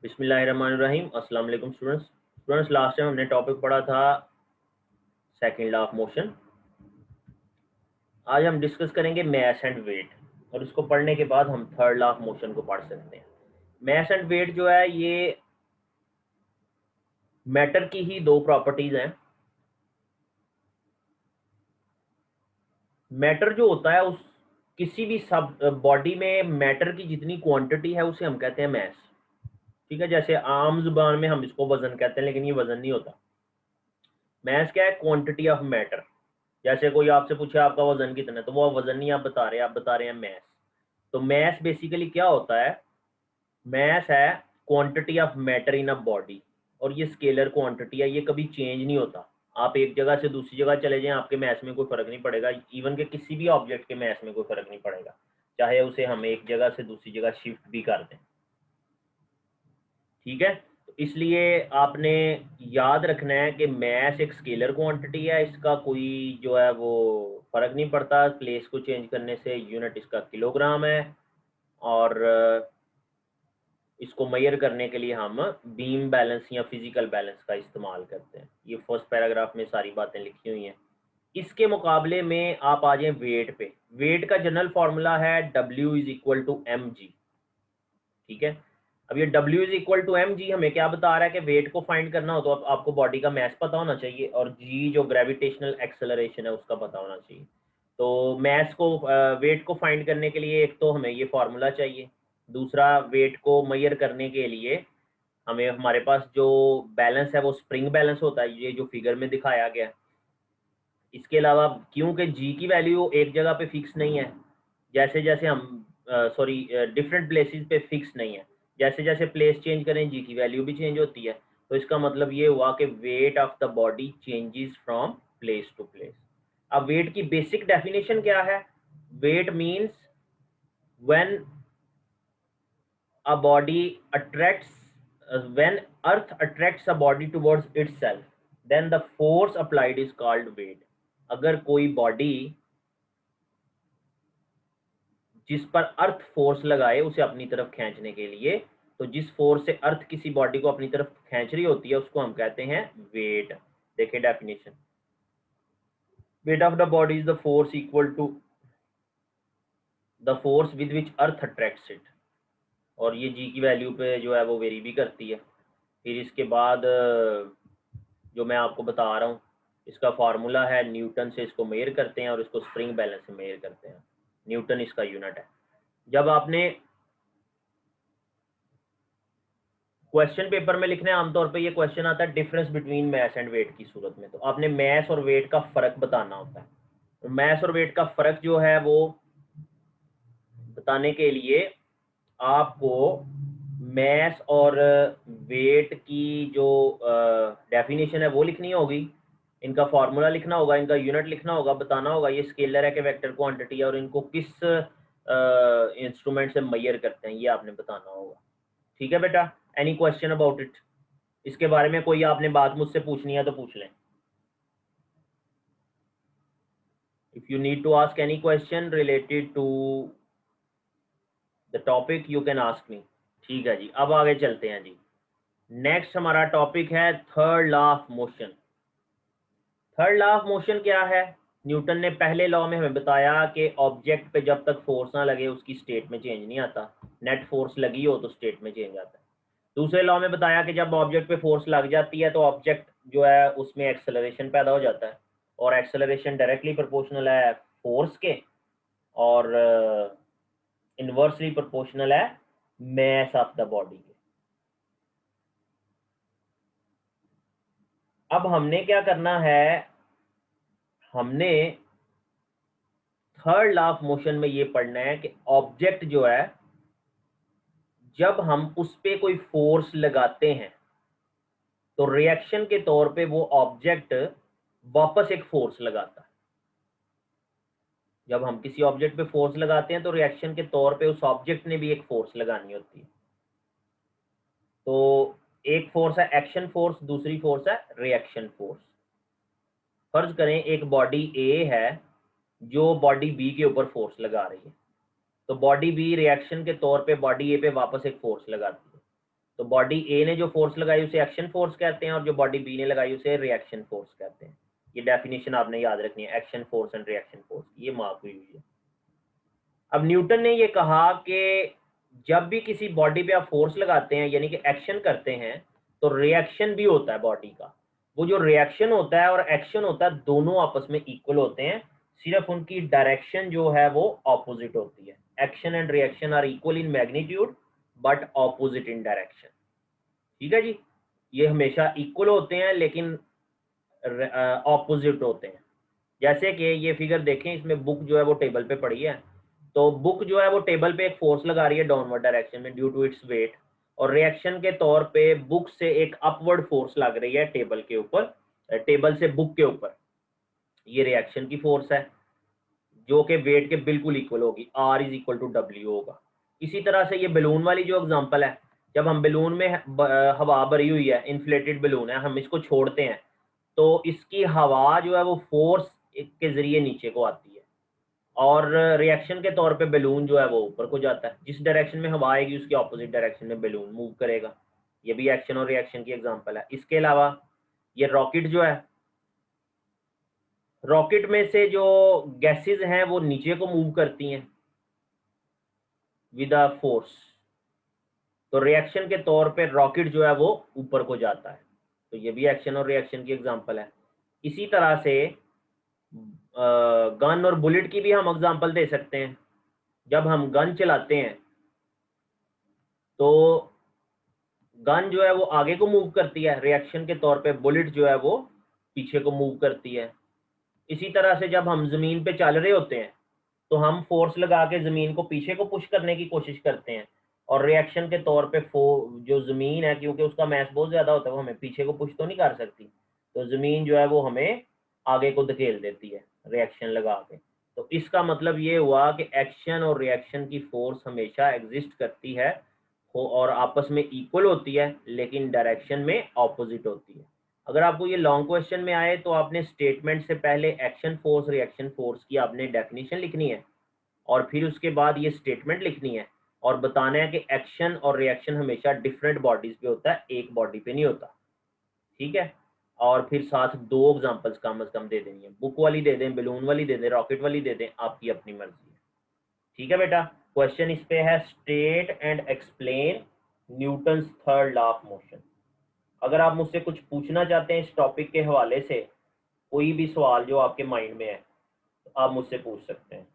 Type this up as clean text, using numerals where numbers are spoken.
बिस्मिल्लाहिर्रहमानिर्रहीम। अस्सलाम वालेकुम स्टूडेंट्स। लास्ट टाइम हमने टॉपिक पढ़ा था सेकंड लॉ ऑफ मोशन। आज हम डिस्कस करेंगे मैस एंड वेट, और इसको पढ़ने के बाद हम थर्ड लॉ ऑफ मोशन को पढ़ सकते हैं। मैस एंड वेट जो है ये मैटर की ही दो प्रॉपर्टीज हैं। मैटर जो होता है उस किसी भी सब बॉडी में मैटर की जितनी क्वांटिटी है उसे हम कहते हैं मैस। ठीक है, जैसे आम जुबान में हम इसको वजन कहते हैं, लेकिन ये वजन नहीं होता। मैस क्या है? Quantity of matter. जैसे कोई आपसे पूछे आपका वजन कितना है, तो वो वजन नहीं आप बता रहे, आप बता रहे हैं मैस। तो मैस बेसिकली क्या होता है? मैस है quantity of matter in a body, और ये स्केलर क्वांटिटी है, ये कभी चेंज नहीं होता। आप एक जगह से दूसरी जगह चले जाएं, आपके मैस में कोई फर्क नहीं पड़ेगा। इवन के किसी भी ऑब्जेक्ट के मैस में कोई फर्क नहीं पड़ेगा, चाहे उसे हम एक जगह से दूसरी जगह शिफ्ट भी कर दें। ठीक है, तो इसलिए आपने याद रखना है कि मैस एक स्केलर क्वांटिटी है, इसका कोई जो है वो फर्क नहीं पड़ता प्लेस को चेंज करने से। यूनिट इसका किलोग्राम है, और इसको मेजर करने के लिए हम बीम बैलेंस या फिजिकल बैलेंस का इस्तेमाल करते हैं। ये फर्स्ट पैराग्राफ में सारी बातें लिखी हुई हैं। इसके मुकाबले में आप आ जाएं वेट पे। वेट का जनरल फॉर्मूला है W is equal to mg। ठीक है, अब ये W is equal to mg हमें क्या बता रहा है कि वेट को फाइंड करना हो तो आपको बॉडी का मैस पता होना चाहिए, और g जो ग्रेविटेशनल एक्सेलरेशन है उसका पता होना चाहिए। तो मैस को वेट को फाइंड करने के लिए एक तो हमें ये फार्मूला चाहिए, दूसरा वेट को मेजर करने के लिए हमें हमारे पास जो बैलेंस है वो स्प्रिंग बैलेंस होता है, ये जो फिगर में दिखाया गया है। इसके अलावा क्योंकि जी की वैल्यू एक जगह पे फिक्स नहीं है, जैसे जैसे हम सॉरी डिफरेंट प्लेसेस पे फिक्स नहीं है, जैसे जैसे प्लेस चेंज करें जी की वैल्यू भी चेंज होती है। तो इसका मतलब ये हुआ कि weight of the body changes from place to place. अब वेट की बेसिक डेफिनेशन क्या है? Weight means when a body attracts when earth attracts a body towards itself, then the force applied is called weight। अगर कोई body जिस पर earth force लगाए उसे अपनी तरफ खींचने के लिए, तो जिस फोर्स से अर्थ किसी बॉडी को अपनी तरफ खींच रही होती है उसको हम कहते हैं वेट। देखिए definition, weight of the body is the force equal to the force with which earth attracts it, और ये जी की वैल्यू पे जो है वो वेरी भी करती है। फिर इसके बाद जो मैं आपको बता रहा हूँ इसका फार्मूला है न्यूटन से इसको मेजर करते हैं, और इसको स्प्रिंग बैलेंस से मेजर करते हैं। न्यूटन इसका यूनिट है। जब आपने क्वेश्चन पेपर में लिखने आमतौर पे ये क्वेश्चन आता है difference between mass and weight की सूरत में, तो आपने मैस और वेट का फर्क बताना होता है। तो मैस और वेट का फर्क जो है वो बताने के लिए आपको मैस और वेट की जो डेफिनेशन है वो लिखनी होगी, इनका फॉर्मूला लिखना होगा, इनका यूनिट लिखना होगा, बताना होगा ये स्केलर है कि वेक्टर क्वांटिटी है, और इनको किस इंस्ट्रूमेंट से मेजर करते हैं ये आपने बताना होगा। ठीक है बेटा, एनी क्वेश्चन अबाउट इट? इसके बारे में कोई आपने बात मुझसे पूछनी है तो पूछ लें। If you need to ask any question related to the topic you can ask me. ठीक है जी, अब आगे चलते हैं जी। नेक्स्ट हमारा टॉपिक है third law of motion. Third law of motion क्या है? न्यूटन ने पहले लॉ में हमें बताया कि ऑब्जेक्ट पे जब तक फोर्स ना लगे उसकी स्टेट में चेंज नहीं आता, नेट फोर्स लगी हो तो स्टेट में चेंज आता है। दूसरे लॉ में बताया कि जब ऑब्जेक्ट पे फोर्स लग जाती है तो ऑब्जेक्ट जो है उसमें एक्सेलरेशन पैदा हो जाता है, और एक्सेलरेशन डायरेक्टली प्रोपोर्शनल है फोर्स के, और इनवर्सली प्रोपोर्शनल है मैस ऑफ द बॉडी के। अब हमने क्या करना है, हमने थर्ड लॉ ऑफ मोशन में ये पढ़ना है कि ऑब्जेक्ट जो है जब हम उस पे कोई फोर्स लगाते हैं तो रिएक्शन के तौर पे वो ऑब्जेक्ट वापस एक फोर्स लगाता है। जब हम किसी ऑब्जेक्ट पे फोर्स लगाते हैं तो रिएक्शन के तौर पे उस ऑब्जेक्ट ने भी एक फोर्स लगानी होती है। तो एक फोर्स है एक्शन फोर्स, दूसरी फोर्स है रिएक्शन फोर्स। फर्ज करें एक बॉडी ए है जो बॉडी बी के ऊपर फोर्स लगा रही है, तो बॉडी बी रिएक्शन के तौर पे बॉडी ए पे वापस एक फोर्स लगाती है। तो बॉडी ए ने जो फोर्स लगाई उसे एक्शन फोर्स कहते हैं और जो बॉडी बी ने लगाई उसे रिएक्शन फोर्स कहते हैं। ये डेफिनेशन आपने याद रखनी है, action force and reaction force, ये मार्क हुई हुई है। अब न्यूटन ने ये कहा कि जब भी किसी बॉडी पे आप फोर्स लगाते हैं यानी कि एक्शन करते हैं तो रिएक्शन भी होता है बॉडी का। वो जो रिएक्शन होता है और एक्शन होता है दोनों आपस में इक्वल होते हैं, सिर्फ उनकी डायरेक्शन जो है वो ऑपोजिट होती है। Action and reaction are equal in magnitude but opposite in direction. ठीक है जी, ये हमेशा इक्वल होते हैं लेकिन ऑपोजिट होते हैं। जैसे कि ये फिगर देखें, इसमें बुक जो है वो टेबल पे पड़ी है, तो बुक जो है वो टेबल पे एक फोर्स लगा रही है डाउनवर्ड डायरेक्शन में ड्यू टू इट्स वेट, और रिएक्शन के तौर पे बुक से एक अपवर्ड फोर्स लग रही है टेबल के ऊपर, टेबल से बुक के ऊपर। ये रिएक्शन की फोर्स है जो कि वेट के बिल्कुल इक्वल होगी, R is equal to W होगा। इसी तरह से ये बलून वाली जो एग्जांपल है, जब हम बलून में हवा भरी हुई है, इन्फ्लेटेड बलून है, हम इसको छोड़ते हैं तो इसकी हवा जो है वो फोर्स के जरिए नीचे को आती है और रिएक्शन के तौर पे बलून जो है वो ऊपर को जाता है। जिस डायरेक्शन में हवा आएगी उसकी ऑपोजिट डायरेक्शन में बलून मूव करेगा। ये भी एक्शन और रिएक्शन की एग्जांपल है। इसके अलावा ये रॉकेट जो है, रॉकेट में से जो गैसेस हैं वो नीचे को मूव करती हैं विद अ फोर्स, तो रिएक्शन के तौर पे रॉकेट जो है वो ऊपर को जाता है। तो ये भी एक्शन और रिएक्शन की एग्जांपल है। इसी तरह से गन और बुलेट की भी हम एग्जांपल दे सकते हैं। जब हम गन चलाते हैं तो गन जो है वो आगे को मूव करती है, रिएक्शन के तौर पे बुलेट जो है वो पीछे को मूव करती है। इसी तरह से जब हम जमीन पे चल रहे होते हैं तो हम फोर्स लगा के जमीन को पीछे को पुश करने की कोशिश करते हैं, और रिएक्शन के तौर पे जो जमीन है, क्योंकि उसका मैस बहुत ज्यादा होता है, वो हमें पीछे को पुश तो नहीं कर सकती, तो जमीन जो है वो हमें आगे को धकेल देती है रिएक्शन लगा के। तो इसका मतलब ये हुआ कि एक्शन और रिएक्शन की फोर्स हमेशा एग्जिस्ट करती है और आपस में इक्वल होती है लेकिन डायरेक्शन में ऑपोजिट होती है। अगर आपको ये लॉन्ग क्वेश्चन में आए तो आपने स्टेटमेंट से पहले एक्शन फोर्स रिएक्शन फोर्स की आपने डेफिनेशन लिखनी है और फिर उसके बाद ये स्टेटमेंट लिखनी है और बताना है कि एक्शन और रिएक्शन हमेशा डिफरेंट बॉडीज पे होता है, एक बॉडी पे नहीं होता। ठीक है, और फिर साथ दो एग्जांपल्स कम से कम दे देनी है, बुक वाली दे दें, बलून वाली दे दें, रॉकेट वाली दे दें, आपकी अपनी मर्जी है। ठीक है बेटा, क्वेश्चन इस पे है state and explain Newton's third law of motion. अगर आप मुझसे कुछ पूछना चाहते हैं इस टॉपिक के हवाले से, कोई भी सवाल जो आपके माइंड में है, तो आप मुझसे पूछ सकते हैं।